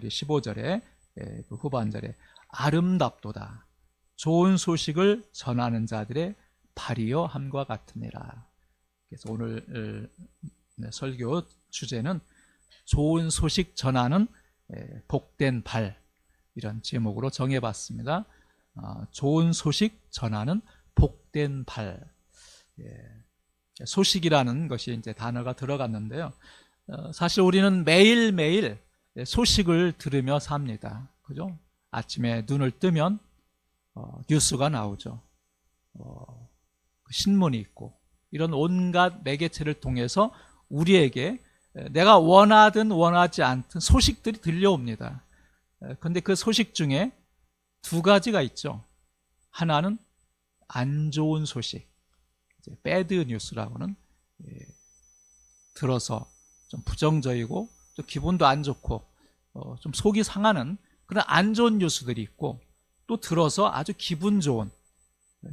15절에 그 후반절에 아름답도다. 좋은 소식을 전하는 자들의 발이여 함과 같으니라. 그래서 오늘 설교 주제는 좋은 소식 전하는 복된 발, 이런 제목으로 정해봤습니다. 좋은 소식 전하는 복된 발. 소식이라는 것이 이제 단어가 들어갔는데요. 사실 우리는 매일매일 소식을 들으며 삽니다. 그죠? 아침에 눈을 뜨면 뉴스가 나오죠. 신문이 있고, 이런 온갖 매개체를 통해서 우리에게 내가 원하든 원하지 않든 소식들이 들려옵니다. 근데 그 소식 중에 두 가지가 있죠. 하나는 안 좋은 소식, 배드 뉴스라고는, 들어서 좀 부정적이고 좀 기분도 안 좋고 좀 속이 상하는 그런 안 좋은 뉴스들이 있고, 또 들어서 아주 기분 좋은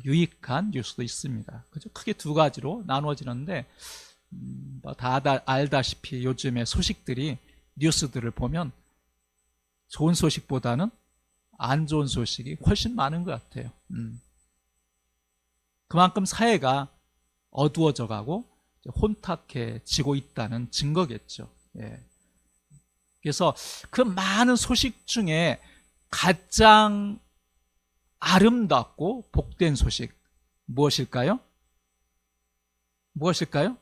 유익한 뉴스도 있습니다. 그죠? 크게 두 가지로 나누어지는데, 다 알다시피 요즘에 소식들이, 뉴스들을 보면 좋은 소식보다는 안 좋은 소식이 훨씬 많은 것 같아요. 그만큼 사회가 어두워져 가고 혼탁해지고 있다는 증거겠죠. 그래서 그 많은 소식 중에 가장 아름답고 복된 소식, 무엇일까요? 무엇일까요?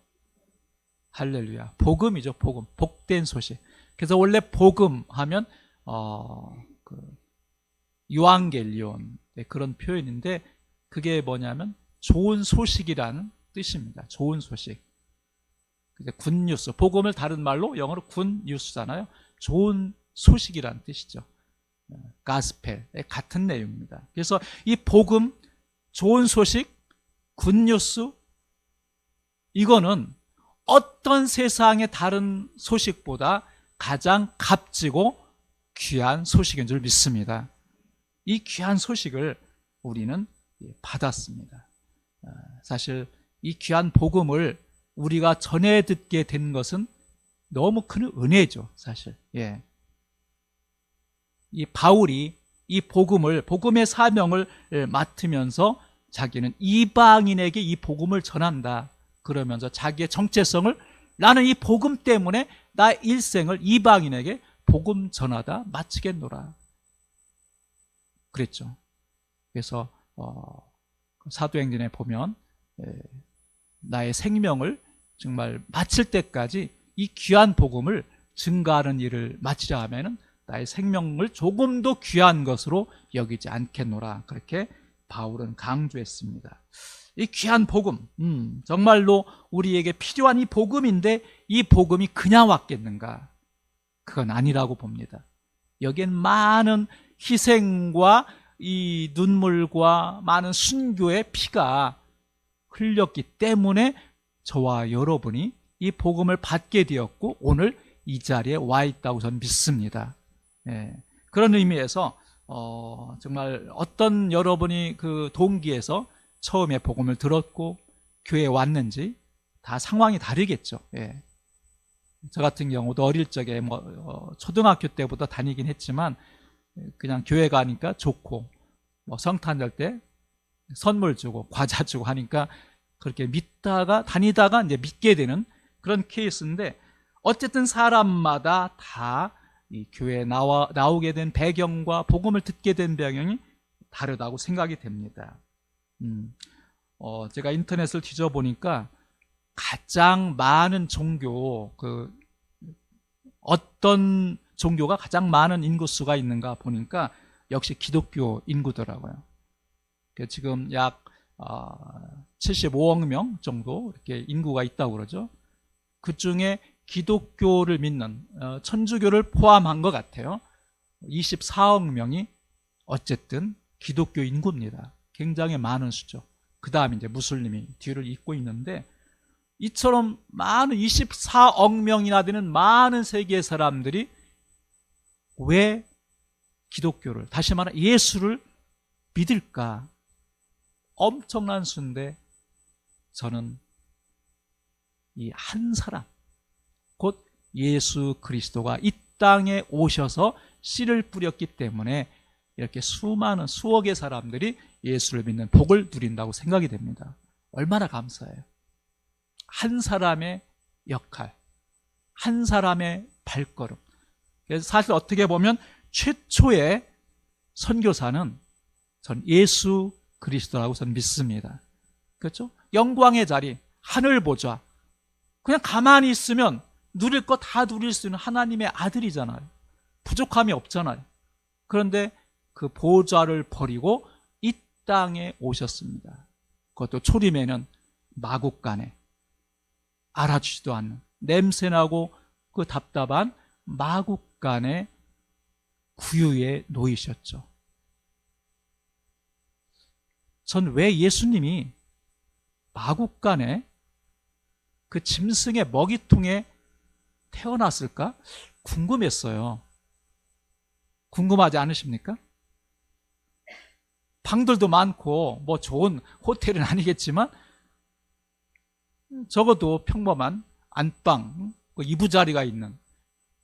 할렐루야. 복음이죠, 복음. 복된 소식. 그래서 원래 복음 하면 유앙겔리온, 그런 표현인데, 그게 뭐냐면 좋은 소식이라는 뜻입니다. 좋은 소식. 굿뉴스, 복음을 다른 말로 영어로 굿뉴스잖아요. 좋은 소식이라는 뜻이죠. 가스펠, 같은 내용입니다. 그래서 이 복음, 좋은 소식, 굿뉴스, 이거는 어떤 세상의 다른 소식보다 가장 값지고 귀한 소식인 줄 믿습니다. 이 귀한 소식을 우리는 받았습니다. 사실 이 귀한 복음을 우리가 전해 듣게 된 것은 너무 큰 은혜죠, 사실. 이 바울이 이 복음의 사명을 맡으면서 자기는 이방인에게 이 복음을 전한다 그러면서 자기의 정체성을, 나는 이 복음 때문에 나 일생을 이방인에게 복음 전하다 마치겠노라 그랬죠. 그래서 사도행전에 보면 나의 생명을 정말 마칠 때까지 이 귀한 복음을 증거하는 일을 마치자 하면은 나의 생명을 조금 더 귀한 것으로 여기지 않겠노라, 그렇게 바울은 강조했습니다. 이 귀한 복음, 정말로 우리에게 필요한 이 복음인데, 이 복음이 그냥 왔겠는가? 그건 아니라고 봅니다. 여기엔 많은 희생과 이 눈물과 많은 순교의 피가 흘렸기 때문에 저와 여러분이 이 복음을 받게 되었고 오늘 이 자리에 와 있다고 저는 믿습니다. 그런 의미에서 정말 어떤 여러분이 그 동기에서 처음에 복음을 들었고 교회에 왔는지 다 상황이 다르겠죠. 저 같은 경우도 어릴 적에 초등학교 때부터 다니긴 했지만 그냥 교회 가니까 좋고, 성탄절 때 선물 주고 과자 주고 하니까 그렇게 믿다가 다니다가 이제 믿게 되는 그런 케이스인데, 어쨌든 사람마다 다 이 교회에 나오게 된 배경과 복음을 듣게 된 배경이 다르다고 생각이 됩니다. 제가 인터넷을 뒤져보니까 가장 많은 종교, 어떤 종교가 가장 많은 인구수가 있는가 보니까 역시 기독교 인구더라고요. 지금 약 75억 명 정도 이렇게 인구가 있다고 그러죠. 그 중에 기독교를 믿는 천주교를 포함한 것 같아요. 24억 명이 어쨌든 기독교 인구입니다. 굉장히 많은 수죠. 그 다음에 이제 무슬림이 뒤를 잇고 있는데, 이처럼 많은 24억 명이나 되는 많은 세계의 사람들이 왜 기독교를, 다시 말해 예수를 믿을까? 엄청난 수인데, 저는 이 한 사람, 곧 예수 그리스도가 이 땅에 오셔서 씨를 뿌렸기 때문에 이렇게 수많은 수억의 사람들이 예수를 믿는 복을 누린다고 생각이 됩니다. 얼마나 감사해요. 한 사람의 역할, 한 사람의 발걸음. 그래서 사실 어떻게 보면 최초의 선교사는 전 예수 그리스도라고 저는 믿습니다. 그렇죠? 영광의 자리, 하늘 보좌. 그냥 가만히 있으면 누릴 거 다 누릴 수 있는 하나님의 아들이잖아요. 부족함이 없잖아요. 그런데 그 보좌를 버리고 이 땅에 오셨습니다. 그것도 초림에는 마국간에 알아주지도 않는 냄새나고 그 답답한 마국간에 구유에 놓이셨죠. 전 왜 예수님이 마국간에 그 짐승의 먹이통에 태어났을까 궁금했어요. 궁금하지 않으십니까? 방들도 많고 뭐 좋은 호텔은 아니겠지만 적어도 평범한 안방, 이부자리가 있는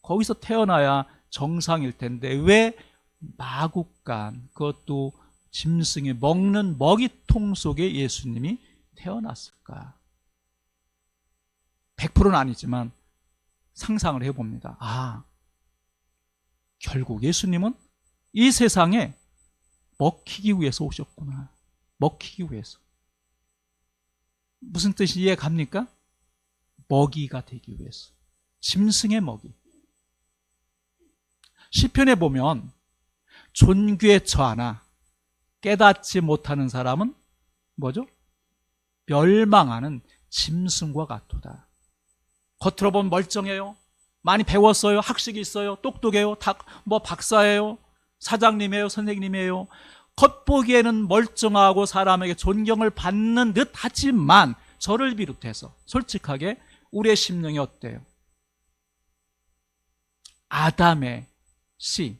거기서 태어나야 정상일 텐데 왜 마국간, 그것도 짐승이 먹는 먹이통 속에 예수님이 태어났을까? 100%는 아니지만 상상을 해봅니다. 아, 결국 예수님은 이 세상에 먹히기 위해서 오셨구나. 먹히기 위해서. 무슨 뜻이 이해 갑니까? 먹이가 되기 위해서. 짐승의 먹이. 시편에 보면 존귀에 처하나 깨닫지 못하는 사람은 뭐죠? 멸망하는 짐승과 같도다. 겉으로 보면 멀쩡해요. 많이 배웠어요. 학식이 있어요. 똑똑해요. 뭐 박사예요. 사장님이에요. 선생님이에요. 겉보기에는 멀쩡하고 사람에게 존경을 받는 듯 하지만 저를 비롯해서 솔직하게 우리의 심령이 어때요? 아담의 씨,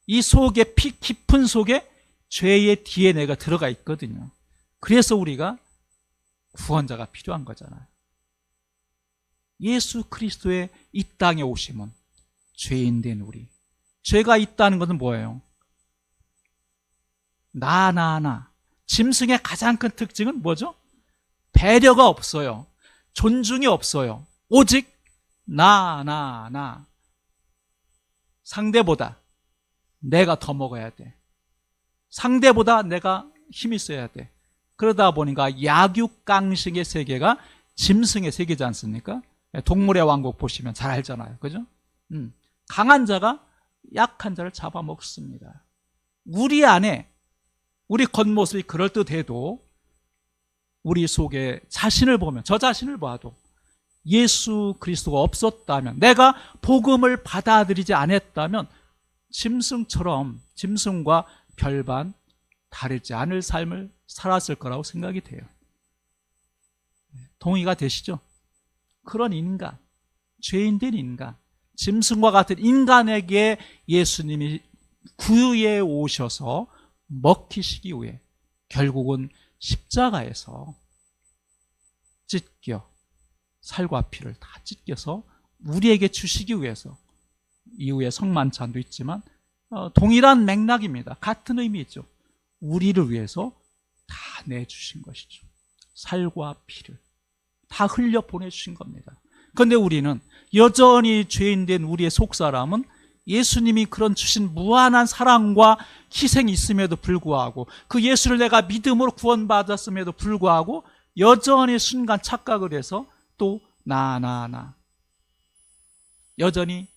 이 속에 피 깊은 속에 죄의 DNA가 들어가 있거든요. 그래서 우리가 구원자가 필요한 거잖아요. 예수 그리스도의 이 땅에 오심은 죄인된 우리, 죄가 있다는 것은 뭐예요? 나. 짐승의 가장 큰 특징은 뭐죠? 배려가 없어요. 존중이 없어요. 오직 나. 상대보다 내가 더 먹어야 돼. 상대보다 내가 힘이 있어야 돼. 그러다 보니까 약육강식의 세계가 짐승의 세계지 않습니까? 동물의 왕국 보시면 잘 알잖아요. 그죠? 강한 자가 약한 자를 잡아먹습니다. 우리 안에 우리 겉모습이 그럴듯해도 우리 속에 자신을 보면, 저 자신을 봐도 예수 그리스도가 없었다면, 내가 복음을 받아들이지 않았다면 짐승처럼, 짐승과 별반 다르지 않을 삶을 살았을 거라고 생각이 돼요. 동의가 되시죠? 그런 인간, 죄인된 인간, 짐승과 같은 인간에게 예수님이 구유에 오셔서 먹히시기 위해 결국은 십자가에서 찢겨 살과 피를 다 찢겨서 우리에게 주시기 위해서, 이후에 성만찬도 있지만 동일한 맥락입니다. 같은 의미죠. 우리를 위해서 다 내주신 것이죠. 살과 피를 다 흘려 보내주신 겁니다. 그런데 우리는 여전히 죄인된 우리의 속사람은 예수님이 그런 주신 무한한 사랑과 희생이 있음에도 불구하고, 그 예수를 내가 믿음으로 구원받았음에도 불구하고 여전히 순간 착각을 해서 또 나 여전히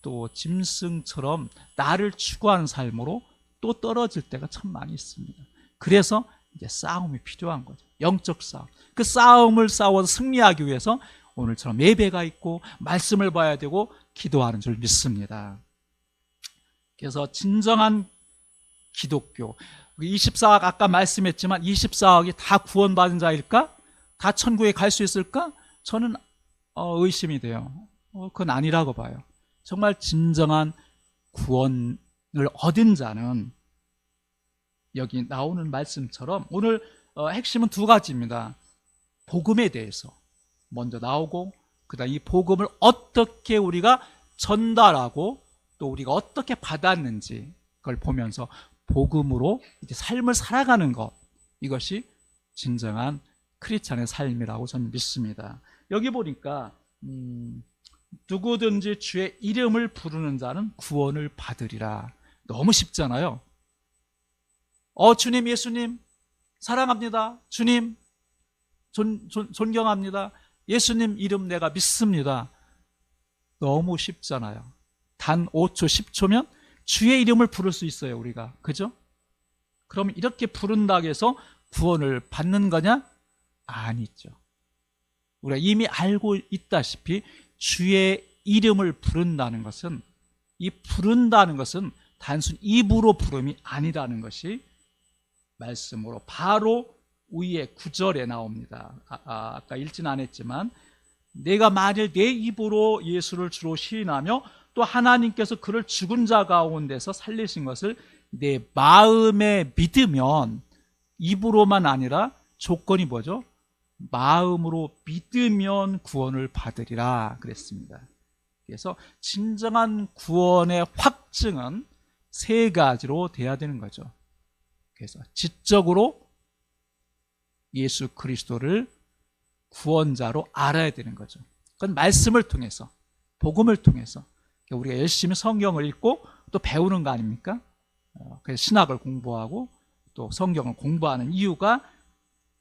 또 짐승처럼 나를 추구하는 삶으로 또 떨어질 때가 참 많이 있습니다. 그래서 이제 싸움이 필요한 거죠. 영적 싸움. 그 싸움을 싸워서 승리하기 위해서 오늘처럼 예배가 있고 말씀을 봐야 되고 기도하는 줄 믿습니다. 그래서 진정한 기독교, 24억 아까 말씀했지만 24억이 다 구원받은 자일까? 다 천국에 갈 수 있을까? 저는 의심이 돼요. 그건 아니라고 봐요. 정말 진정한 구원을 얻은 자는 여기 나오는 말씀처럼 오늘 핵심은 두 가지입니다. 복음에 대해서 먼저 나오고, 그다음 이 복음을 어떻게 우리가 전달하고 또 우리가 어떻게 받았는지 그걸 보면서 복음으로 이제 삶을 살아가는 것, 이것이 진정한 크리스찬의 삶이라고 저는 믿습니다. 여기 보니까 누구든지 주의 이름을 부르는 자는 구원을 받으리라. 너무 쉽잖아요. 주님, 예수님 사랑합니다. 주님 존경합니다. 예수님 이름 내가 믿습니다. 너무 쉽잖아요. 단 5초, 10초면 주의 이름을 부를 수 있어요, 우리가. 그죠? 그럼 이렇게 부른다고 해서 구원을 받는 거냐? 아니죠. 우리가 이미 알고 있다시피 주의 이름을 부른다는 것은, 이 부른다는 것은 단순 입으로 부름이 아니라는 것이 말씀으로 바로 위에 9절에 나옵니다. 아까 읽진 않았지만, 내가 만일 내 입으로 예수를 주로 시인하며 또 하나님께서 그를 죽은 자 가운데서 살리신 것을 내 마음에 믿으면, 입으로만 아니라 조건이 뭐죠? 마음으로 믿으면 구원을 받으리라 그랬습니다. 그래서 진정한 구원의 확증은 세 가지로 돼야 되는 거죠. 그래서 지적으로 예수 그리스도를 구원자로 알아야 되는 거죠. 그건 말씀을 통해서, 복음을 통해서. 우리가 열심히 성경을 읽고 또 배우는 거 아닙니까? 그래서 신학을 공부하고 또 성경을 공부하는 이유가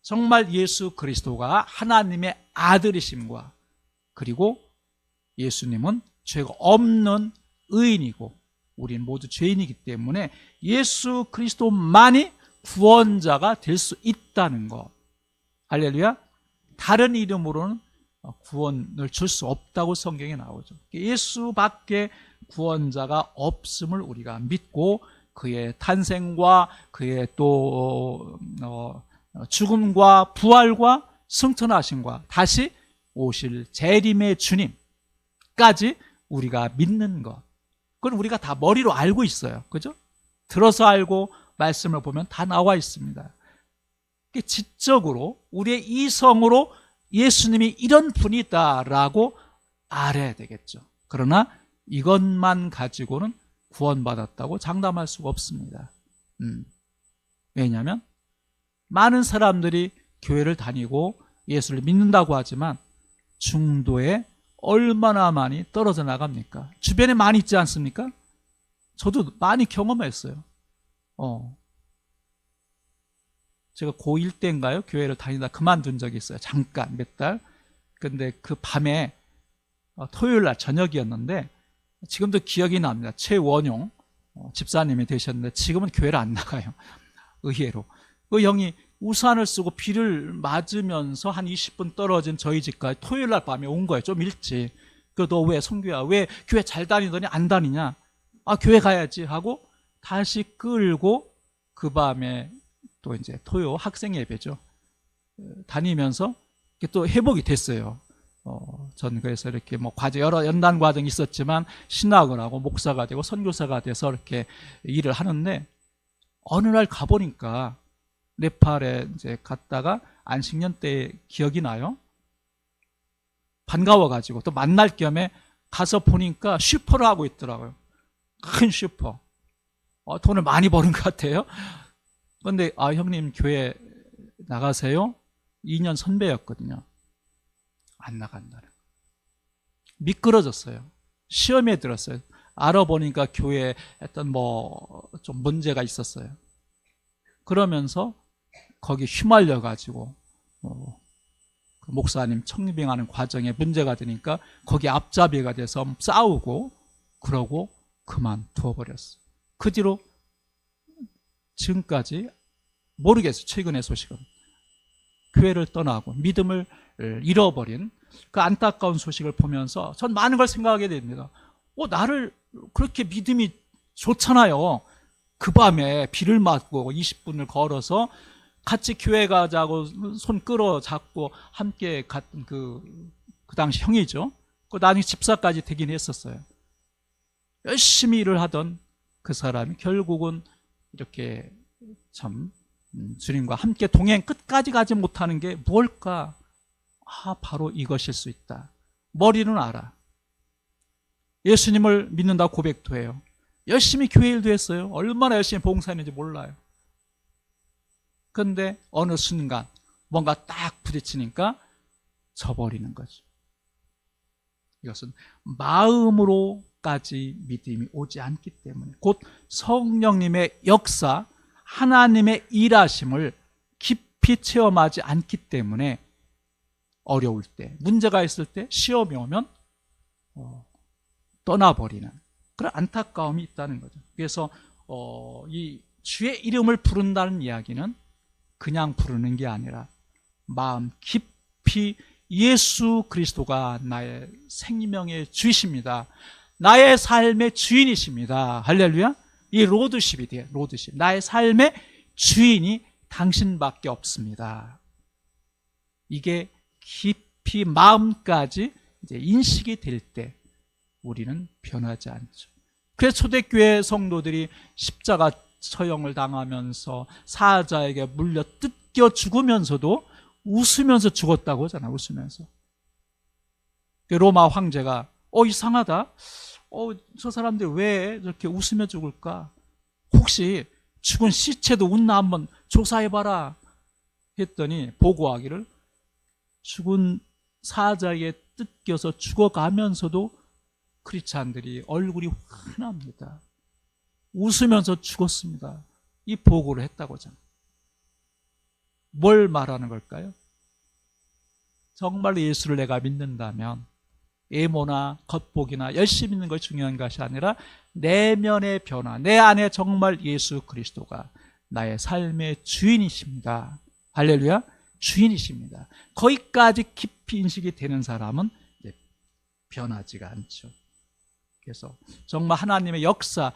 정말 예수 그리스도가 하나님의 아들이심과, 그리고 예수님은 죄가 없는 의인이고 우리는 모두 죄인이기 때문에 예수 그리스도만이 구원자가 될 수 있다는 것. 할렐루야. 다른 이름으로는 구원을 줄 수 없다고 성경에 나오죠. 예수밖에 구원자가 없음을 우리가 믿고 그의 탄생과 그의 또 죽음과 부활과 승천하심과 다시 오실 재림의 주님까지 우리가 믿는 것, 그건 우리가 다 머리로 알고 있어요. 그죠? 들어서 알고 말씀을 보면 다 나와 있습니다. 지적으로 우리의 이성으로 예수님이 이런 분이다라고 알아야 되겠죠. 그러나 이것만 가지고는 구원받았다고 장담할 수가 없습니다. 왜냐하면 많은 사람들이 교회를 다니고 예수를 믿는다고 하지만 중도에 얼마나 많이 떨어져 나갑니까? 주변에 많이 있지 않습니까? 저도 많이 경험했어요. 제가 고1 때인가요? 교회를 다니다 그만둔 적이 있어요. 잠깐 몇 달. 근데 그 밤에 토요일 날 저녁이었는데 지금도 기억이 납니다. 최원용 집사님이 되셨는데 지금은 교회를 안 나가요. 의외로. 그 형이 우산을 쓰고 비를 맞으면서 한 20분 떨어진 저희 집까지 토요일 날 밤에 온 거예요. 좀 일찍. 너 왜 성규야? 왜 교회 잘 다니더니 안 다니냐? 교회 가야지 하고 다시 끌고 그 밤에 또 이제 토요 학생 예배죠. 다니면서 또 회복이 됐어요. 전 그래서 이렇게 뭐 여러 연단 과정이 있었지만 신학을 하고 목사가 되고 선교사가 돼서 이렇게 일을 하는데 어느 날 가보니까 네팔에 이제 갔다가 안식년 때 기억이 나요. 반가워가지고 또 만날 겸에 가서 보니까 슈퍼를 하고 있더라고요. 큰 슈퍼. 돈을 많이 버는 것 같아요. 그런데 형님 교회 나가세요? 2년 선배였거든요. 안 나간다는 거. 미끄러졌어요. 시험에 들었어요. 알아보니까 교회에 했던 좀 문제가 있었어요. 그러면서 거기 휘말려가지고 그 목사님 청빙하는 과정에 문제가 되니까 거기 앞잡이가 돼서 싸우고 그러고 그만두어버렸어요. 그 뒤로 지금까지 모르겠어요. 최근의 소식은 교회를 떠나고 믿음을 잃어버린 그 안타까운 소식을 보면서 전 많은 걸 생각하게 됩니다. 나를 그렇게 믿음이 좋잖아요. 그 밤에 비를 맞고 20분을 걸어서 같이 교회 가자고 손 끌어잡고 함께 갔던 그 당시 형이죠. 나중에 집사까지 되긴 했었어요. 열심히 일을 하던 그 사람이 결국은 이렇게 참 주님과 함께 동행 끝까지 가지 못하는 게 뭘까? 바로 이것일 수 있다. 머리는 알아. 예수님을 믿는다고 고백도 해요. 열심히 교회 일도 했어요. 얼마나 열심히 봉사했는지 몰라요. 그런데 어느 순간 뭔가 딱 부딪히니까 져버리는 거죠. 이것은 마음으로까지 믿음이 오지 않기 때문에, 곧 성령님의 역사, 하나님의 일하심을 깊이 체험하지 않기 때문에 어려울 때, 문제가 있을 때, 시험이 오면 떠나버리는 그런 안타까움이 있다는 거죠. 그래서 이 주의 이름을 부른다는 이야기는 그냥 부르는 게 아니라 마음 깊이 예수 그리스도가 나의 생명의 주이십니다, 나의 삶의 주인이십니다, 할렐루야. 이 로드십이 돼요. 로드십, 나의 삶의 주인이 당신밖에 없습니다. 이게 깊이 마음까지 이제 인식이 될 때 우리는 변하지 않죠. 그래서 초대교회 성도들이 십자가 처형을 당하면서 사자에게 물려 뜯겨 죽으면서도 웃으면서 죽었다고 하잖아요. 웃으면서. 로마 황제가 이상하다, 저 사람들 왜 저렇게 웃으며 죽을까, 혹시 죽은 시체도 웃나 한번 조사해봐라 했더니 보고하기를 죽은 사자에게 뜯겨서 죽어가면서도 크리스찬들이 얼굴이 환합니다. 웃으면서 죽었습니다. 이 보고를 했다고 하잖아요. 뭘 말하는 걸까요? 정말 예수를 내가 믿는다면 외모나 겉보기나 열심히 있는 것이 중요한 것이 아니라 내면의 변화, 내 안에 정말 예수 그리스도가 나의 삶의 주인이십니다, 할렐루야. 주인이십니다. 거기까지 깊이 인식이 되는 사람은 변하지가 않죠. 그래서 정말 하나님의 역사,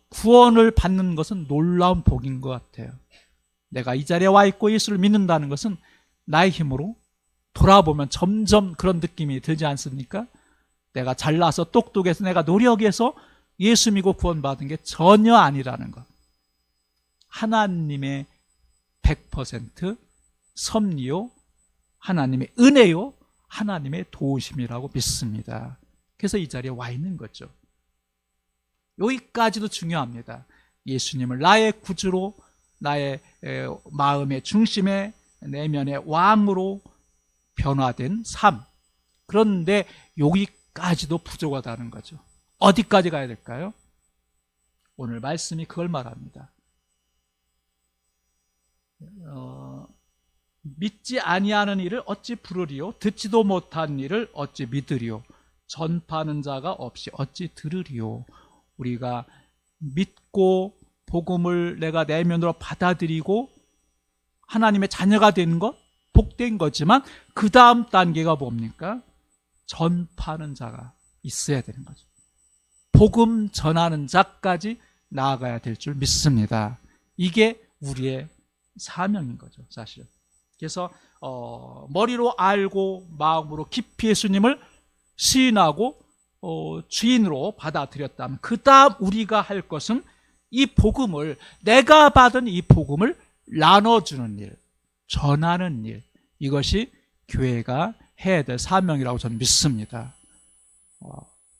구원을 받는 것은 놀라운 복인 것 같아요. 내가 이 자리에 와 있고 예수를 믿는다는 것은 나의 힘으로 돌아보면 점점 그런 느낌이 들지 않습니까? 내가 잘나서 똑똑해서 내가 노력해서 예수 믿고 구원받은 게 전혀 아니라는 것. 하나님의 100% 섭리요, 하나님의 은혜요, 하나님의 도우심이라고 믿습니다. 그래서 이 자리에 와 있는 거죠. 여기까지도 중요합니다. 예수님을 나의 구주로, 나의 마음의 중심에, 내면의 왕으로 변화된 삶. 그런데 여기까지도 부족하다는 거죠. 어디까지 가야 될까요? 오늘 말씀이 그걸 말합니다. 믿지 아니하는 일을 어찌 부르리요, 듣지도 못한 일을 어찌 믿으리요, 전파하는 자가 없이 어찌 들으리요. 우리가 믿고 복음을 내가 내면으로 받아들이고 하나님의 자녀가 된 것 복된 거지만 그 다음 단계가 뭡니까? 전파하는 자가 있어야 되는 거죠. 복음 전하는 자까지 나아가야 될 줄 믿습니다. 이게 우리의 사명인 거죠, 사실. 그래서 머리로 알고 마음으로 깊이 예수님을 시인하고 주인으로 받아들였다면 그 다음 우리가 할 것은 이 복음을, 내가 받은 이 복음을 나눠주는 일, 전하는 일, 이것이 교회가 해야 될 사명이라고 저는 믿습니다.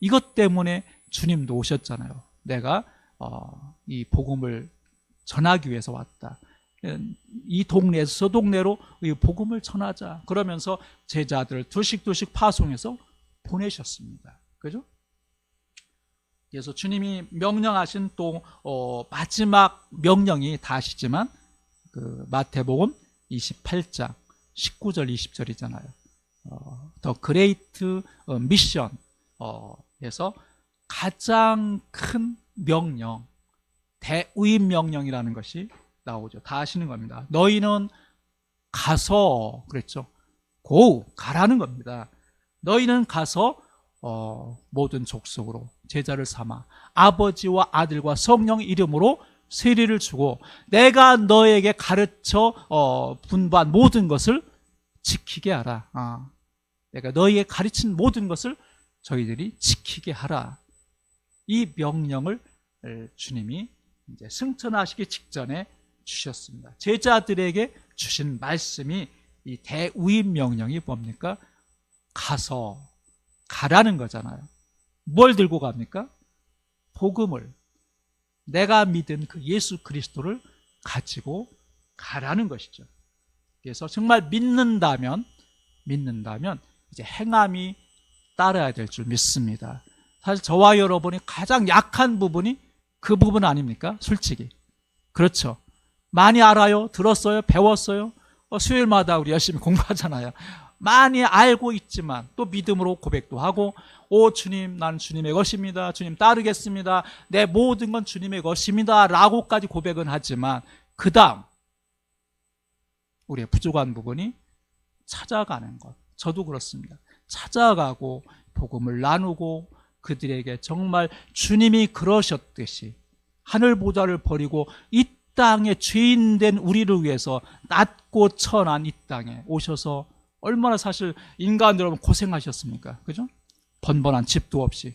이것 때문에 주님도 오셨잖아요. 내가 이 복음을 전하기 위해서 왔다. 이 동네에서 저 동네로 이 복음을 전하자. 그러면서 제자들을 둘씩 파송해서 보내셨습니다. 그죠? 그래서 주님이 명령하신 또 마지막 명령이 다시지만 그 마태복음 28장 19절 20절이잖아요. 더 그레이트 미션 에서 가장 큰 명령, 대우임 명령이라는 것이 나오죠. 다 아시는 겁니다. 너희는 가서, 그랬죠. 고, 가라는 겁니다. 너희는 가서 모든 족속으로 제자를 삼아 아버지와 아들과 성령 이름으로 세례를 주고 내가 너에게 가르쳐 분부한 모든 것을 지키게 하라. 내가 너희에게 가르친 모든 것을 저희들이 지키게 하라. 이 명령을 주님이 이제 승천하시기 직전에 주셨습니다. 제자들에게 주신 말씀이 이 대우임 명령이 뭡니까? 가서, 가라는 거잖아요. 뭘 들고 갑니까? 복음을, 내가 믿은 그 예수 그리스도를 가지고 가라는 것이죠. 그래서 정말 믿는다면 이제 행함이 따라야 될 줄 믿습니다. 사실 저와 여러분이 가장 약한 부분이 그 부분 아닙니까? 솔직히. 그렇죠. 많이 알아요. 들었어요. 배웠어요. 수요일마다 우리 열심히 공부하잖아요. 많이 알고 있지만 또 믿음으로 고백도 하고, 오 주님, 나는 주님의 것입니다. 주님 따르겠습니다. 내 모든 건 주님의 것입니다. 라고까지 고백은 하지만 그 다음 우리의 부족한 부분이 찾아가는 것. 저도 그렇습니다. 찾아가고 복음을 나누고 그들에게 정말 주님이 그러셨듯이 하늘보좌를 버리고 이 땅에 죄인된 우리를 위해서 낮고 천한 이 땅에 오셔서 얼마나 사실 인간 여러분 고생하셨습니까? 그죠? 번번한 집도 없이,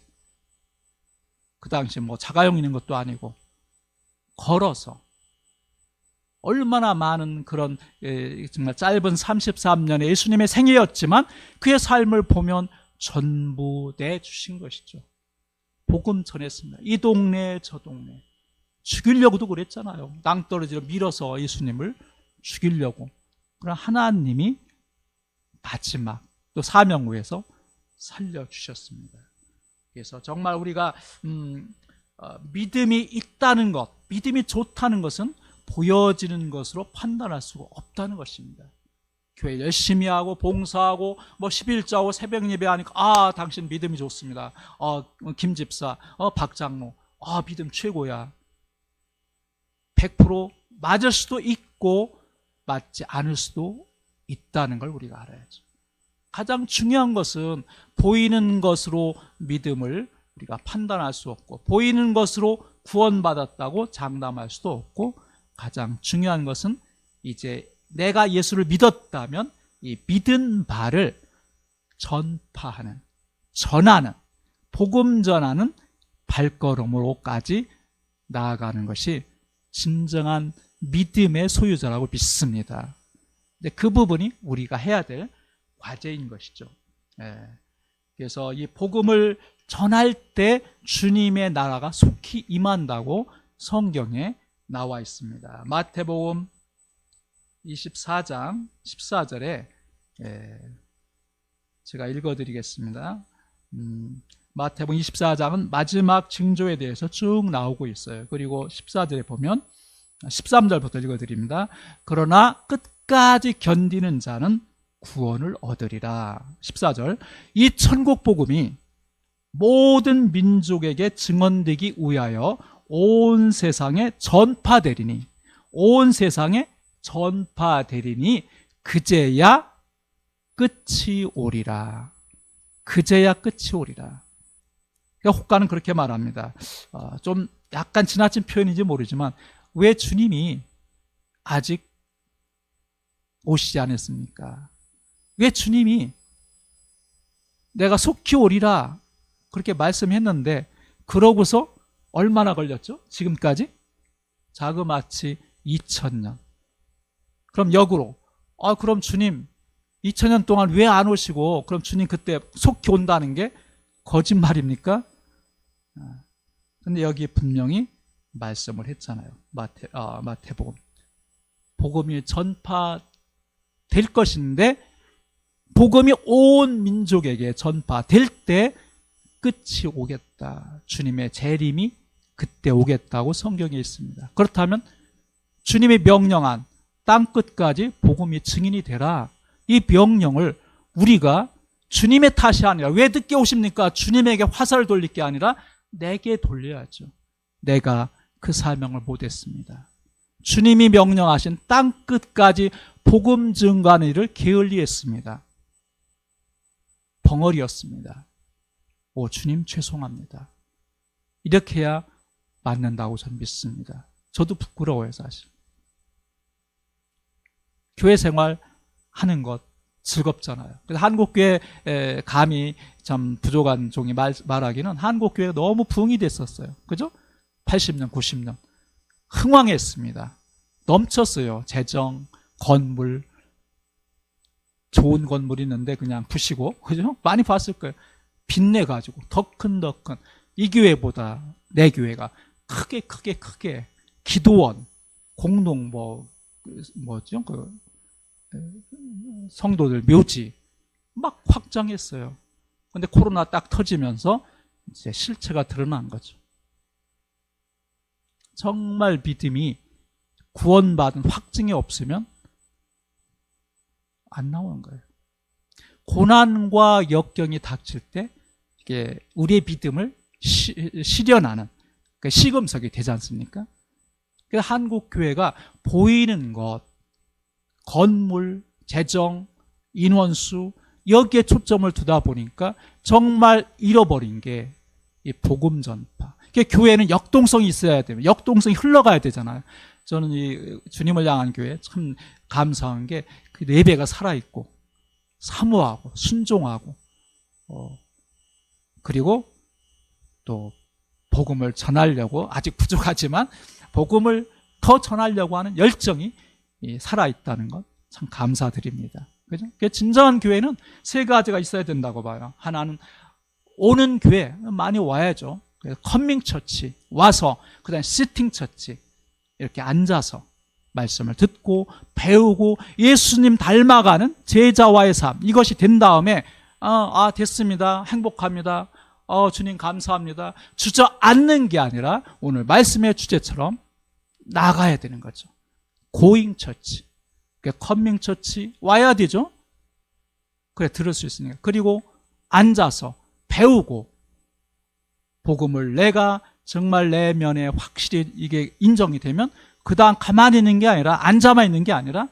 그 당시 뭐 자가용 있는 것도 아니고 걸어서 얼마나 많은 그런 정말 짧은 33년의 예수님의 생애였지만 그의 삶을 보면 전부 내주신 것이죠. 복음 전했습니다. 이 동네 저 동네. 죽이려고도 그랬잖아요. 낭떠러지로 밀어서 예수님을 죽이려고. 그러나 하나님이 마지막 또 사명후에서 살려주셨습니다. 그래서 정말 우리가 믿음이 있다는 것, 믿음이 좋다는 것은 보여지는 것으로 판단할 수가 없다는 것입니다. 교회 열심히 하고 봉사하고 뭐 11자하고 새벽 예배하니까 당신 믿음이 좋습니다. 김 집사, 박 장로, 믿음 최고야. 100% 맞을 수도 있고 맞지 않을 수도 있다는 걸 우리가 알아야죠. 가장 중요한 것은 보이는 것으로 믿음을 우리가 판단할 수 없고 보이는 것으로 구원받았다고 장담할 수도 없고, 가장 중요한 것은 이제 내가 예수를 믿었다면 이 믿은 바를 전파하는, 전하는, 복음 전하는 발걸음으로까지 나아가는 것이 진정한 믿음의 소유자라고 믿습니다. 근데 그 부분이 우리가 해야 될 과제인 것이죠. 그래서 이 복음을 전할 때 주님의 나라가 속히 임한다고 성경에 나와 있습니다. 마태복음 24장 14절에 제가 읽어드리겠습니다. 마태복음 24장은 마지막 징조에 대해서 쭉 나오고 있어요. 그리고 14절에 보면 13절부터 읽어드립니다. 그러나 끝까지 견디는 자는 구원을 얻으리라. 14절, 이 천국 복음이 모든 민족에게 증언되기 위하여 온 세상에 전파되리니, 온 세상에 전파되리니 그제야 끝이 오리라. 그제야 끝이 오리라. 그러니까 혹가는 그렇게 말합니다. 좀 약간 지나친 표현인지 모르지만 왜 주님이 아직 오시지 않았습니까? 왜 주님이 내가 속히 오리라 그렇게 말씀했는데 그러고서 얼마나 걸렸죠? 지금까지? 자그마치 2000년. 그럼 역으로 그럼 주님 2000년 동안 왜 안 오시고 그럼 주님 그때 속히 온다는 게 거짓말입니까? 근데 여기 분명히 말씀을 했잖아요. 마태복음. 복음이 전파될 것인데 복음이 온 민족에게 전파될 때 끝이 오겠다. 주님의 재림이 그때 오겠다고 성경에 있습니다. 그렇다면 주님이 명령한 땅 끝까지 복음이 증인이 되라. 이 명령을 우리가 주님의 탓이 아니라, 왜 늦게 오십니까? 주님에게 화살을 돌릴 게 아니라 내게 돌려야죠. 내가 그 사명을 못했습니다. 주님이 명령하신 땅 끝까지 복음 증거하는 일을 게을리했습니다. 벙어리였습니다. 주님 죄송합니다. 이렇게 해야 맞는다고 저는 믿습니다. 저도 부끄러워요, 사실. 교회 생활 하는 것 즐겁잖아요. 그래서 한국교회 감이 참 부족한 종이 말하기는 한국교회가 너무 부흥이 됐었어요. 그죠? 80년, 90년. 흥왕했습니다. 넘쳤어요. 재정, 건물, 좋은 건물이 있는데 그냥 부시고, 그죠? 많이 봤을 거예요. 빛내가지고 더 큰 이 교회보다 내 교회가 크게 기도원, 공동 뭐죠? 성도들 묘지 막 확장했어요. 근데 코로나 딱 터지면서 이제 실체가 드러난 거죠. 정말 믿음이 구원받은 확증이 없으면 안 나오는 거예요. 고난과 역경이 닥칠 때 이게 우리의 믿음을 실현하는 시금석이 되지 않습니까? 그래서 한국 교회가 보이는 것, 건물, 재정, 인원수 여기에 초점을 두다 보니까 정말 잃어버린 게 이 복음 전파. 교회는 역동성이 있어야 돼요. 역동성이 흘러가야 되잖아요. 저는 이 주님을 향한 교회 참 감사한 게 그 예배가 살아있고 사모하고 순종하고 그리고 또 복음을 전하려고 아직 부족하지만 복음을 더 전하려고 하는 열정이 살아있다는 것 참 감사드립니다. 그죠? 진정한 교회는 세 가지가 있어야 된다고 봐요. 하나는 오는 교회 많이 와야죠. 커밍 처치 와서 그다음에 시팅 처치 이렇게 앉아서 말씀을 듣고 배우고 예수님 닮아가는 제자와의 삶 이것이 된 다음에 됐습니다. 행복합니다. 주님 감사합니다. 주저앉는 게 아니라 오늘 말씀의 주제처럼 나가야 되는 거죠. 고잉 처치, 커밍 처치 와야 되죠. 그래 들을 수 있으니까. 그리고 앉아서 배우고 복음을 내가 정말 내 면에 확실히 이게 인정이 되면 그 다음 가만히 있는 게 아니라 앉아만 있는 게 아니라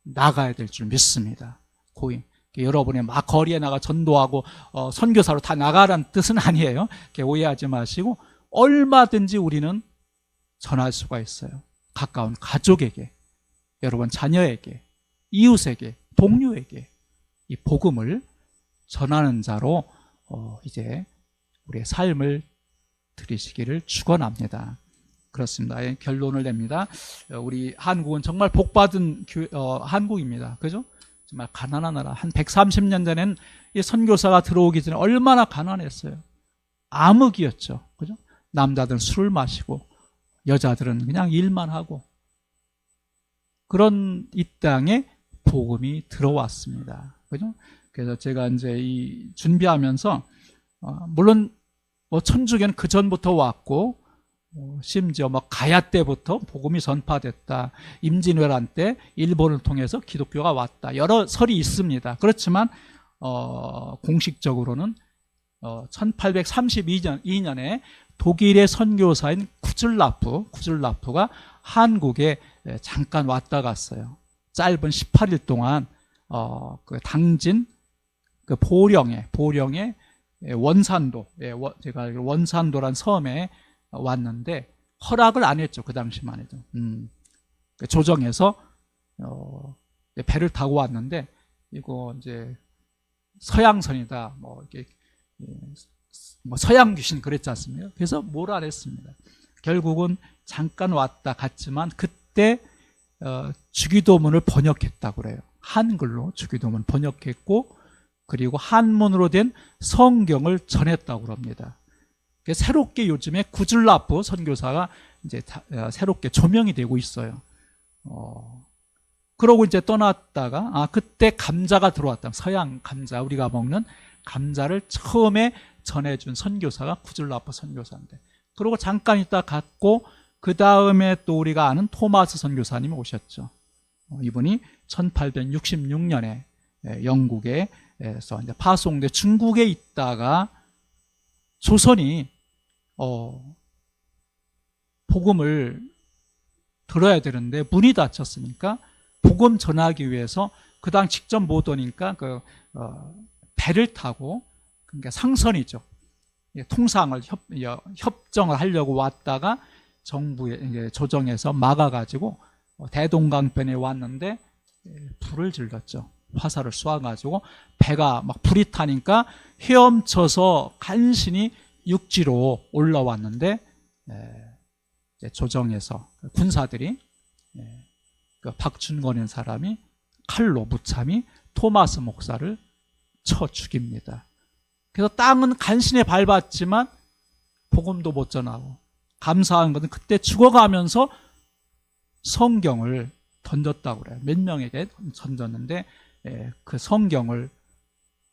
나가야 될 줄 믿습니다. 고잉. 여러분이 막 거리에 나가 전도하고 선교사로 다 나가라는 뜻은 아니에요. 오해하지 마시고 얼마든지 우리는 전할 수가 있어요. 가까운 가족에게, 여러분 자녀에게, 이웃에게, 동료에게 이 복음을 전하는 자로 이제 우리의 삶을 들이시기를 축원합니다. 그렇습니다. 결론을 냅니다. 우리 한국은 정말 복받은 한국입니다. 그죠? 정말 가난한 나라. 한 130년 전에는 이 선교사가 들어오기 전에 얼마나 가난했어요. 암흑이었죠. 그죠? 남자들은 술을 마시고 여자들은 그냥 일만 하고 그런 이 땅에 복음이 들어왔습니다. 그죠? 그래서 제가 이제 이 준비하면서 물론 천주교는 그 전부터 왔고 심지어 가야 때부터 복음이 전파됐다. 임진왜란 때 일본을 통해서 기독교가 왔다. 여러 설이 있습니다. 그렇지만 공식적으로는 1832년에 독일의 선교사인 구즐라프가 한국에 잠깐 왔다 갔어요. 짧은 18일 동안 그 당진 그 보령의 원산도, 제가 알기로 원산도란 섬에 왔는데 허락을 안 했죠. 그 당시만 해도. 조정에서 배를 타고 왔는데 이거 이제 서양선이다. 이렇게 서양 귀신 그랬지 않습니까? 그래서 뭘 안 했습니다. 결국은 잠깐 왔다 갔지만 그때 주기도문을 번역했다고 그래요. 한글로 주기도문 번역했고 그리고 한문으로 된 성경을 전했다고 합니다. 새롭게 요즘에 구즐라프 선교사가 이제 새롭게 조명이 되고 있어요. 그러고 이제 떠났다가 그때 감자가 들어왔다. 서양 감자 우리가 먹는 감자를 처음에 전해준 선교사가 구즐라프 선교사인데 그러고 잠깐 있다 갔고 그 다음에 또 우리가 아는 토마스 선교사님이 오셨죠. 이분이 1866년에 영국에서 이제 파송돼 중국에 있다가 조선이 복음을 들어야 되는데 문이 닫혔으니까 복음 전하기 위해서 그 당 직접 못 오니까 배를 타고 그러니까 상선이죠. 통상을 협정을 하려고 왔다가 정부에 조정에서 막아가지고 대동강변에 왔는데 불을 질렀죠. 화살을 쏘아가지고 배가 막 불이 타니까 헤엄쳐서 간신히 육지로 올라왔는데 조정에서 군사들이 그 박준권이라는 사람이 칼로 무참히 토마스 목사를 쳐 죽입니다. 그래서 땅은 간신히 밟았지만 복음도 못 전하고, 감사한 것은 그때 죽어가면서 성경을 던졌다고 그래요. 몇 명에게 던졌는데 그 성경을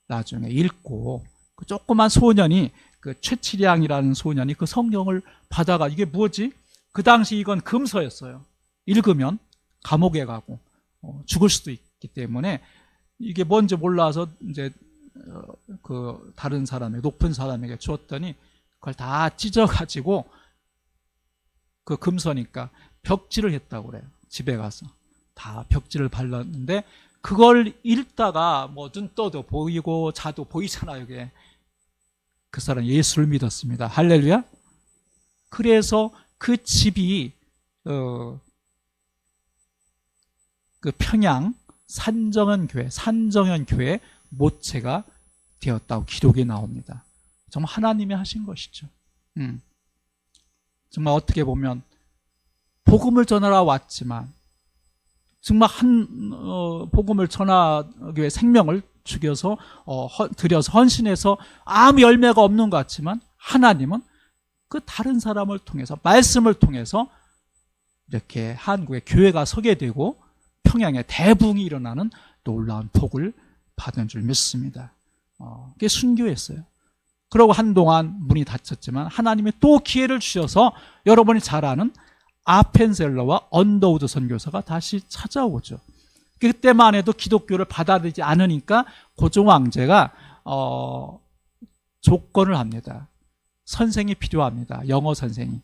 나중에 읽고 그 조그만 소년이, 그 최치량이라는 소년이 그 성경을 받아가, 이게 뭐지? 그 당시 이건 금서였어요. 읽으면 감옥에 가고 죽을 수도 있기 때문에 이게 뭔지 몰라서 이제 그 다른 사람에게, 높은 사람에게 주었더니 그걸 다 찢어가지고, 그 금서니까 벽지를 했다고 그래요. 집에 가서 다 벽지를 발랐는데, 그걸 읽다가 뭐 눈 떠도 보이고 자도 보이잖아요. 이게 그 사람 예수를 믿었습니다. 할렐루야. 그래서 그 집이 그 평양 산정현 교회 모체가 되었다고 기록이 나옵니다. 정말 하나님이 하신 것이죠. 정말 어떻게 보면 복음을 전하러 왔지만, 정말 복음을 전하기 위해 생명을 죽여서 들여서 헌신해서 아무 열매가 없는 것 같지만, 하나님은 그 다른 사람을 통해서, 말씀을 통해서 이렇게 한국의 교회가 서게 되고 평양에 대붕이 일어나는 놀라운 복을 받은 줄 믿습니다. 그게 순교였어요. 그러고 한동안 문이 닫혔지만 하나님이 또 기회를 주셔서 여러분이 잘 아는 아펜젤러와 언더우드 선교사가 다시 찾아오죠. 그때만 해도 기독교를 받아들이지 않으니까 고종 황제가 조건을 합니다. 선생이 필요합니다. 영어 선생이.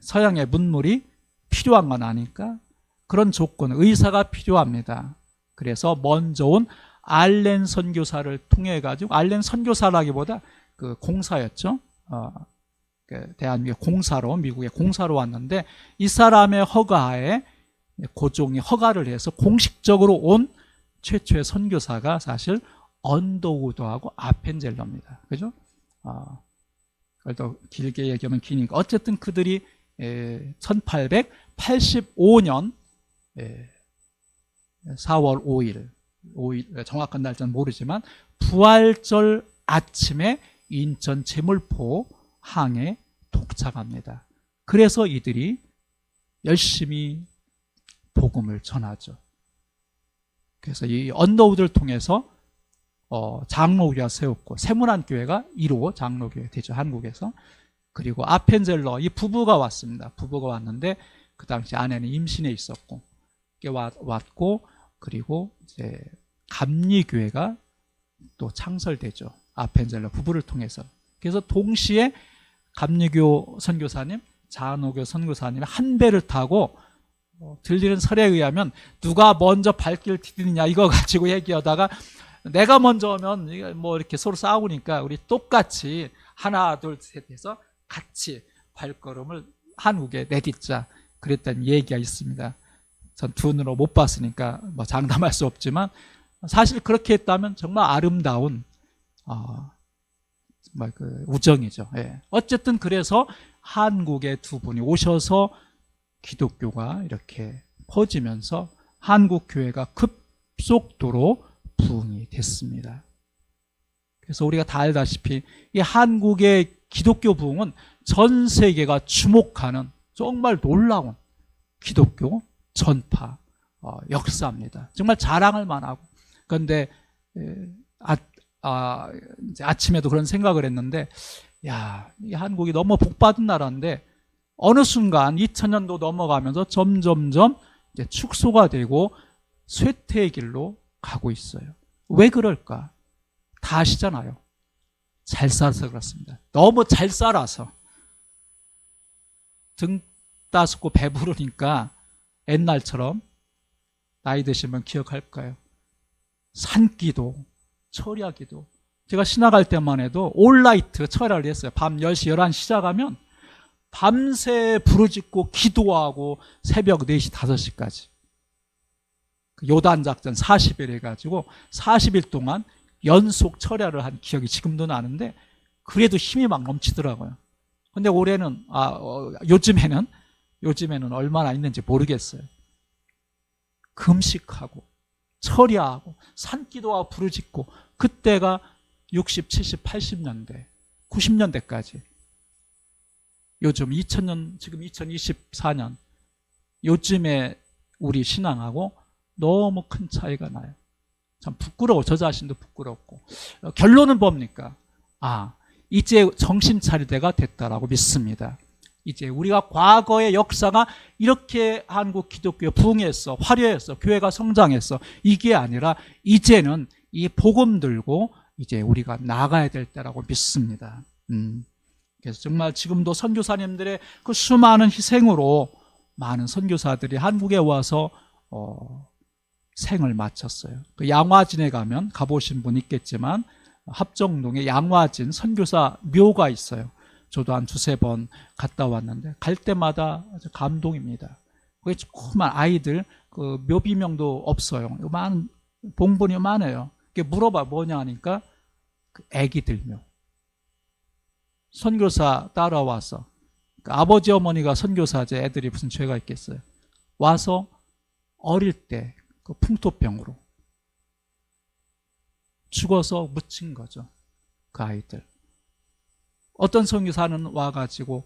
서양의 문물이 필요한 건 아니까 그런 조건, 의사가 필요합니다. 그래서 먼저 온 알렌 선교사를 통해 가지고, 알렌 선교사라기보다 그 공사였죠. 대한민국 공사로, 미국의 공사로 왔는데, 이 사람의 허가에 고종이 허가를 해서 공식적으로 온 최초의 선교사가 사실 언더우드하고 아펜젤러입니다. 그죠? 그래도 길게 얘기하면 기니까, 어쨌든 그들이 1885년 4월 5일 정확한 날짜는 모르지만 부활절 아침에 인천 제물포 항에 도착합니다. 그래서 이들이 열심히 복음을 전하죠. 그래서 이 언더우드를 통해서 장로교회가 세웠고, 세문안교회가 1호 장로교회 되죠, 한국에서. 그리고 아펜젤러, 이 부부가 왔습니다. 부부가 왔는데 그 당시 아내는 임신해 있었고 왔고, 그리고 이제 감리교회가 또 창설되죠. 아펜젤러 부부를 통해서. 그래서 동시에 감리교 선교사님, 장로교 선교사님 한 배를 타고, 들리는 설에 의하면 누가 먼저 발길을 디디느냐 이거 가지고 얘기하다가, 내가 먼저 오면 뭐 이렇게 서로 싸우니까 우리 똑같이 하나 둘 셋 해서 같이 발걸음을 한국에 내딛자, 그랬다는 얘기가 있습니다. 전 두 눈으로 못 봤으니까 뭐 장담할 수 없지만, 사실 그렇게 했다면 정말 아름다운 정말 그 우정이죠. 예. 어쨌든 그래서 한국에 두 분이 오셔서 기독교가 이렇게 퍼지면서 한국 교회가 급속도로 부흥이 됐습니다. 그래서 우리가 다 알다시피 이 한국의 기독교 부흥은 전 세계가 주목하는 정말 놀라운 기독교 전파 역사입니다. 정말 자랑할 만하고. 그런데 이제 아침에도 그런 생각을 했는데, 야, 이 한국이 너무 복받은 나라인데 어느 순간 2000년도 넘어가면서 점점점 이제 축소가 되고 쇠퇴의 길로 가고 있어요. 왜 그럴까? 다 아시잖아요. 잘 살아서 그렇습니다. 너무 잘 살아서 등 따숩고 배부르니까 옛날처럼, 나이 드시면 기억할까요? 산기도, 철야기도. 제가 신학할 때만 해도 올라이트 철야를 했어요. 밤 10시, 11시 시작하면 밤새 부르짖고 기도하고 새벽 4시, 5시까지. 요단 작전 40일 해가지고 40일 동안 연속 철야를 한 기억이 지금도 나는데, 그래도 힘이 막 넘치더라고요. 근데 올해는, 요즘에는 얼마나 있는지 모르겠어요. 금식하고 철야하고 산기도하고 부르짖고, 그때가 60, 70, 80년대, 90년대까지. 요즘 2000년, 지금 2024년, 요즘에 우리 신앙하고 너무 큰 차이가 나요. 참 부끄러워. 저 자신도 부끄럽고. 결론은 뭡니까? 이제 정신 차릴 때가 됐다라고 믿습니다. 이제 우리가 과거의 역사가 이렇게 한국 기독교에 부흥했어, 화려했어, 교회가 성장했어, 이게 아니라 이제는 이 복음 들고 이제 우리가 나가야 될 때라고 믿습니다. 그래서 정말 지금도 선교사님들의 그 수많은 희생으로 많은 선교사들이 한국에 와서 생을 마쳤어요. 그 양화진에 가면 가보신 분 있겠지만 합정동에 양화진 선교사 묘가 있어요. 저도 한 두세 번 갔다 왔는데 갈 때마다 아주 감동입니다. 그게 조그만 아이들 그 묘비명도 없어요. 많은 봉분이 많아요. 물어봐 뭐냐 하니까 그 애기들 묘. 선교사 따라와서 그 아버지 어머니가 선교사제, 애들이 무슨 죄가 있겠어요. 와서 어릴 때 그 풍토병으로 죽어서 묻힌 거죠. 그 아이들. 어떤 선교사는 와가지고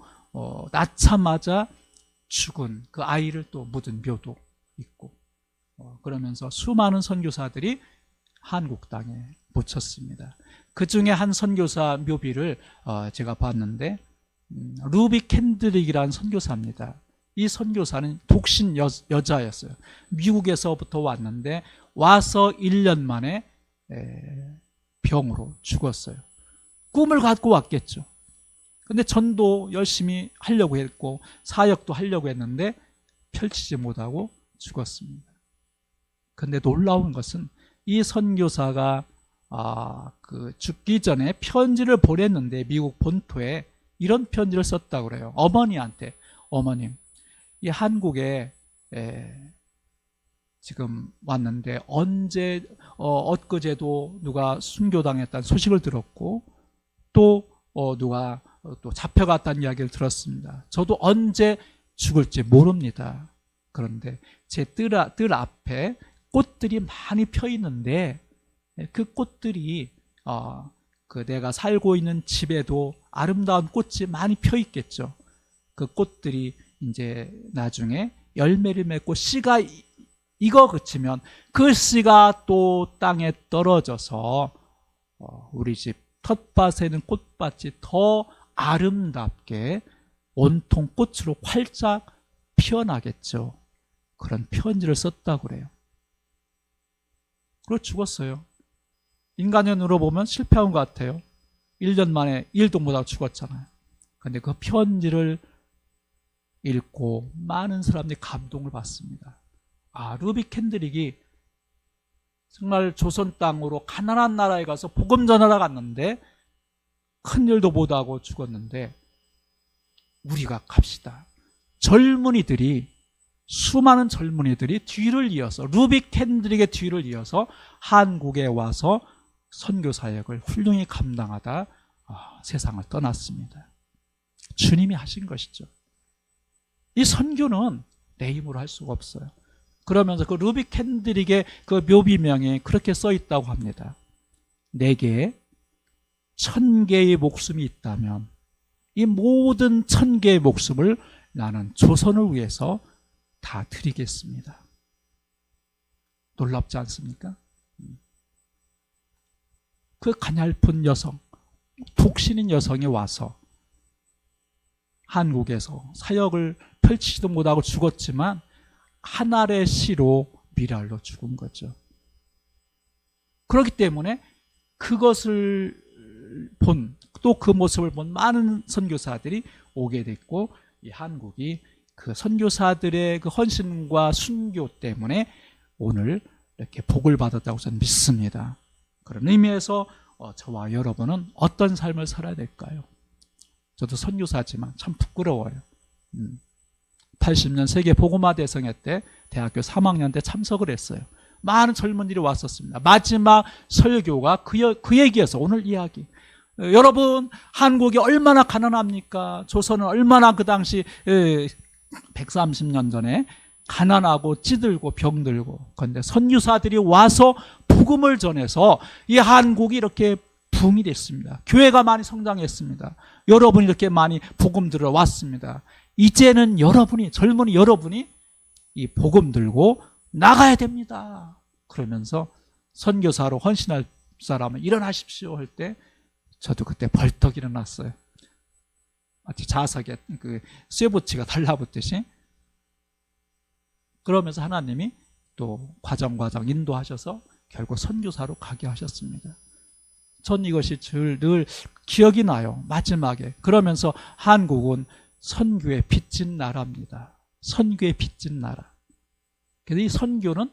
낳자마자 죽은 그 아이를 또 묻은 묘도 있고, 그러면서 수많은 선교사들이 한국 땅에 묻혔습니다. 그 중에 한 선교사 묘비를 제가 봤는데 루비 캔드릭이라는 선교사입니다. 이 선교사는 독신 여자였어요. 미국에서부터 왔는데 와서 1년 만에 병으로 죽었어요. 꿈을 갖고 왔겠죠. 근데 전도 열심히 하려고 했고 사역도 하려고 했는데 펼치지 못하고 죽었습니다. 근데 놀라운 것은 이 선교사가 그 죽기 전에 편지를 보냈는데 미국 본토에 이런 편지를 썼다고 그래요. 어머니한테, 어머님, 이 한국에 지금 왔는데 언제 엊그제도 누가 순교당했다는 소식을 들었고 또 누가 또 잡혀갔다는 이야기를 들었습니다. 저도 언제 죽을지 모릅니다. 그런데 제 뜰 앞에 꽃들이 많이 펴 있는데 그 꽃들이 그 내가 살고 있는 집에도 아름다운 꽃이 많이 펴 있겠죠. 그 꽃들이 이제 나중에 열매를 맺고 씨가 익어 그치면 그 씨가 또 땅에 떨어져서 우리 집 텃밭에는 꽃밭이 더 아름답게 온통 꽃으로 활짝 피어나겠죠. 그런 편지를 썼다고 그래요. 그리고 죽었어요. 인간의 눈으로 보면 실패한 것 같아요. 1년 만에 일도 못하고 죽었잖아요. 그런데 그 편지를 읽고 많은 사람들이 감동을 받습니다. 루비 캔드릭이 정말 조선 땅으로 가난한 나라에 가서 복음 전하러 갔는데 큰 일도 못하고 죽었는데 우리가 갑시다. 수많은 젊은이들이 뒤를 이어서 루비 캔드릭의 뒤를 이어서 한국에 와서 선교 사역을 훌륭히 감당하다 세상을 떠났습니다. 주님이 하신 것이죠. 이 선교는 내 힘으로 할 수가 없어요. 그러면서 그 루비 캔드릭의 그 묘비명에 그렇게 써 있다고 합니다. 내게 1000개의 목숨이 있다면 이 모든 1000개의 목숨을 나는 조선을 위해서 다 드리겠습니다. 놀랍지 않습니까? 그 가냘픈 여성, 독신인 여성이 와서 한국에서 사역을 펼치지도 못하고 죽었지만 한 알의 씨로 미랄로 죽은 거죠. 그렇기 때문에 그것을 본, 또 그 모습을 본 많은 선교사들이 오게 됐고 이 한국이 그 선교사들의 그 헌신과 순교 때문에 오늘 이렇게 복을 받았다고 저는 믿습니다. 그런 의미에서 저와 여러분은 어떤 삶을 살아야 될까요? 저도 선교사지만 참 부끄러워요. 80년 세계 복음화 대성회 때 대학교 3학년 때 참석을 했어요. 많은 젊은이들이 왔었습니다. 마지막 설교가 그 얘기여서 오늘 이야기. 여러분, 한국이 얼마나 가난합니까? 조선은 얼마나 그 당시 130년 전에 가난하고 찌들고 병들고, 그런데 선교사들이 와서 복음을 전해서 이 한국이 이렇게 부흥이 됐습니다. 교회가 많이 성장했습니다. 여러분이 이렇게 많이 복음 들어왔습니다. 이제는 여러분이, 젊은이 여러분이 이 복음 들고 나가야 됩니다. 그러면서 선교사로 헌신할 사람은 일어나십시오 할 때 저도 그때 벌떡 일어났어요. 마치 자석에 그 쇠붙이가 달라붙듯이. 그러면서 하나님이 또 과정 인도하셔서 결국 선교사로 가게 하셨습니다. 전 이것이 늘 기억이 나요. 마지막에. 그러면서 한국은 선교의 빚진 나라입니다. 선교의 빚진 나라. 그래서 이 선교는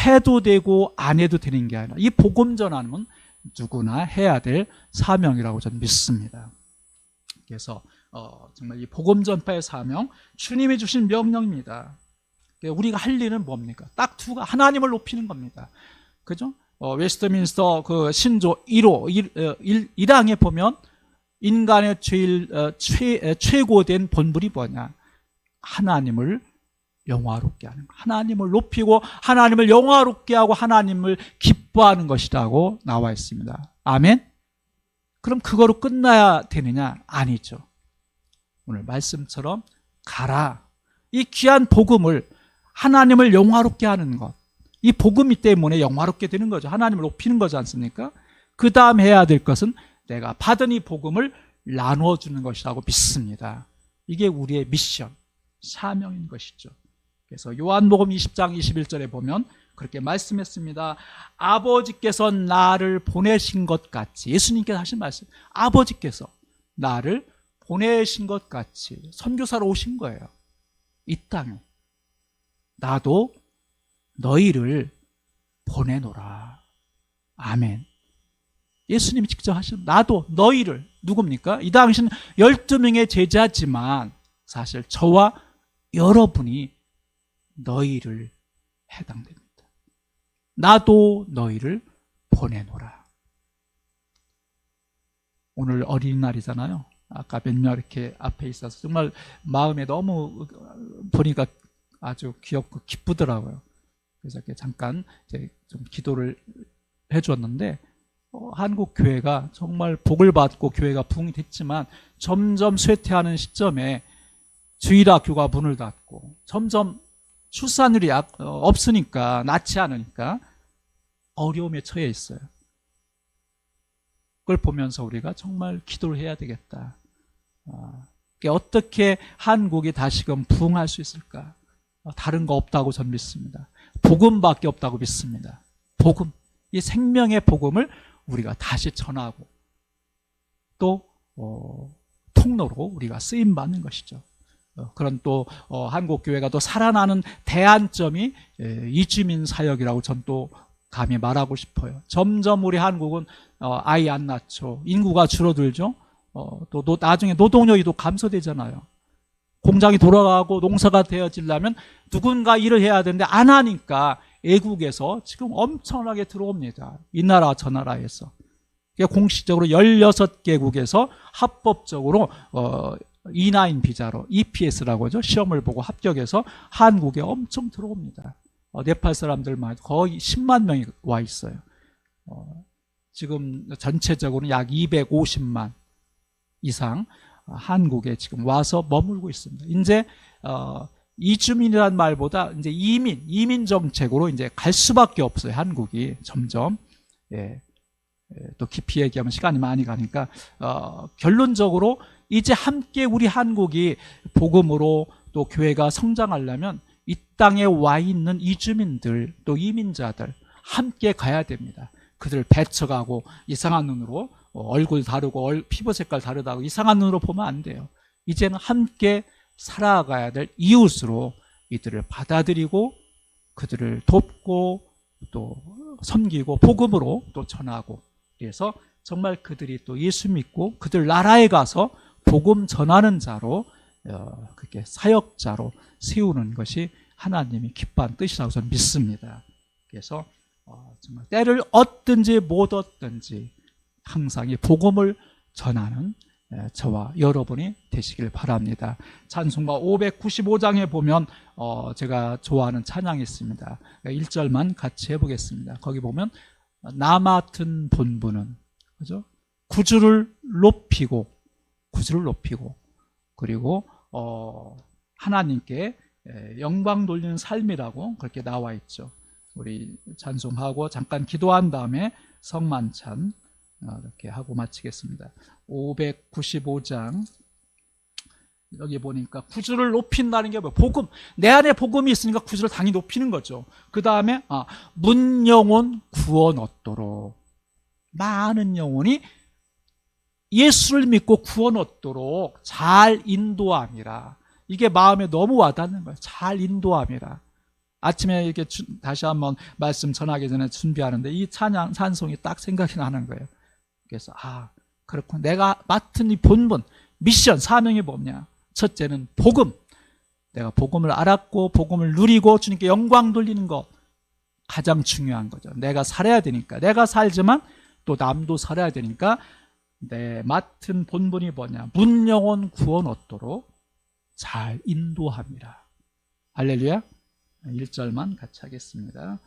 해도 되고 안 해도 되는 게 아니라 이 복음 전하는 누구나 해야 될 사명이라고 저는 믿습니다. 그래서 정말 이 복음 전파의 사명, 주님이 주신 명령입니다. 우리가 할 일은 뭡니까? 딱 두 가지, 하나님을 높이는 겁니다. 그죠? 웨스트민스터 그 신조 1항에 보면 인간의 최고된 본분이 뭐냐? 하나님을 영화롭게 하는 것. 하나님을 높이고 하나님을 영화롭게 하고 하나님을 기뻐하는 것이라고 나와 있습니다. 아멘? 그럼 그거로 끝나야 되느냐? 아니죠. 오늘 말씀처럼 가라. 이 귀한 복음을, 하나님을 영화롭게 하는 것. 이 복음이 때문에 영화롭게 되는 거죠. 하나님을 높이는 거지 않습니까? 그 다음 해야 될 것은 내가 받은 이 복음을 나누어주는 것이라고 믿습니다. 이게 우리의 미션, 사명인 것이죠. 그래서 요한복음 20장 21절에 보면 그렇게 말씀했습니다. 아버지께서 나를 보내신 것 같이, 예수님께서 하신 말씀, 아버지께서 나를 보내신 것 같이 선교사로 오신 거예요. 이 땅에. 나도 너희를 보내노라. 아멘. 예수님이 직접 하신, 나도 너희를, 누굽니까? 이 당시는 12명의 제자지만 사실 저와 여러분이 너희를 해당됩니다. 나도 너희를 보내노라. 오늘 어린이날이잖아요. 아까 몇 명 이렇게 앞에 있어서 정말 마음에 너무 보니까 아주 귀엽고 기쁘더라고요. 그래서 이렇게 잠깐 이제 좀 기도를 해주었는데, 한국 교회가 정말 복을 받고 교회가 부흥이 됐지만 점점 쇠퇴하는 시점에 주일학교가 문을 닫고 점점 출산율이 없으니까, 낳지 않으니까 어려움에 처해 있어요. 그걸 보면서 우리가 정말 기도를 해야 되겠다. 어떻게 한국이 다시금 부흥할 수 있을까? 다른 거 없다고 전 믿습니다. 복음밖에 없다고 믿습니다. 복음, 이 생명의 복음을 우리가 다시 전하고 또 통로로 우리가 쓰임받는 것이죠. 그런 또 한국 교회가 또 살아나는 대안점이 이주민 사역이라고 전 또 감히 말하고 싶어요. 점점 우리 한국은 아이 안 낳죠. 인구가 줄어들죠. 또 나중에 노동력이 또 감소되잖아요. 공장이 돌아가고 농사가 되어지려면 누군가 일을 해야 되는데 안 하니까 외국에서 지금 엄청나게 들어옵니다. 이 나라 저 나라에서. 공식적으로 16개국에서 합법적으로 E9 비자로, EPS라고 하죠. 시험을 보고 합격해서 한국에 엄청 들어옵니다. 네팔 사람들만 거의 10만 명이 와 있어요. 지금 전체적으로 약 250만 이상 한국에 지금 와서 머물고 있습니다. 이제 이주민이란 말보다 이제 이민 정책으로 이제 갈 수밖에 없어요. 한국이 점점. 또 깊이 얘기하면 시간이 많이 가니까 결론적으로 이제 함께 우리 한국이 복음으로 또 교회가 성장하려면 이 땅에 와 있는 이주민들 또 이민자들 함께 가야 됩니다. 그들을 배척하고 이상한 눈으로 얼굴 다르고 피부 색깔 다르다고 이상한 눈으로 보면 안 돼요. 이제는 함께 살아가야 될 이웃으로 이들을 받아들이고 그들을 돕고 또 섬기고 복음으로 또 전하고, 그래서 정말 그들이 또 예수 믿고 그들 나라에 가서 복음 전하는 자로 그렇게 사역자로 세우는 것이 하나님이 기뻐하는 뜻이라고 저는 믿습니다. 그래서 정말 때를 얻든지 못 얻든지 항상 이 복음을 전하는 저와 여러분이 되시길 바랍니다. 찬송가 595장에 보면 제가 좋아하는 찬양이 있습니다. 1절만 같이 해보겠습니다. 거기 보면 나 맡은 본분은, 그죠? 구주를 높이고, 그리고 하나님께 영광 돌리는 삶이라고 그렇게 나와 있죠. 우리 찬송하고 잠깐 기도한 다음에 성만찬 이렇게 하고 마치겠습니다. 595장 여기 보니까 구주를 높인다는 게 뭐예요? 복음. 내 안에 복음이 있으니까 구주를 당연히 높이는 거죠. 그 다음에 문영혼 구원 얻도록, 많은 영혼이 예수를 믿고 구원 얻도록 잘 인도함이라. 이게 마음에 너무 와닿는 거예요. 잘 인도함이라. 아침에 이렇게 다시 한번 말씀 전하기 전에 준비하는데 이 찬송이 딱 생각이 나는 거예요. 그래서 그렇군. 내가 맡은 이 본분, 미션, 사명이 뭐냐? 첫째는 복음. 내가 복음을 알았고 복음을 누리고 주님께 영광 돌리는 것, 가장 중요한 거죠. 내가 살아야 되니까. 내가 살지만 또 남도 살아야 되니까 내 맡은 본분이 뭐냐? 문영혼 구원 얻도록 잘 인도함이라. 할렐루야. 1절만 같이 하겠습니다.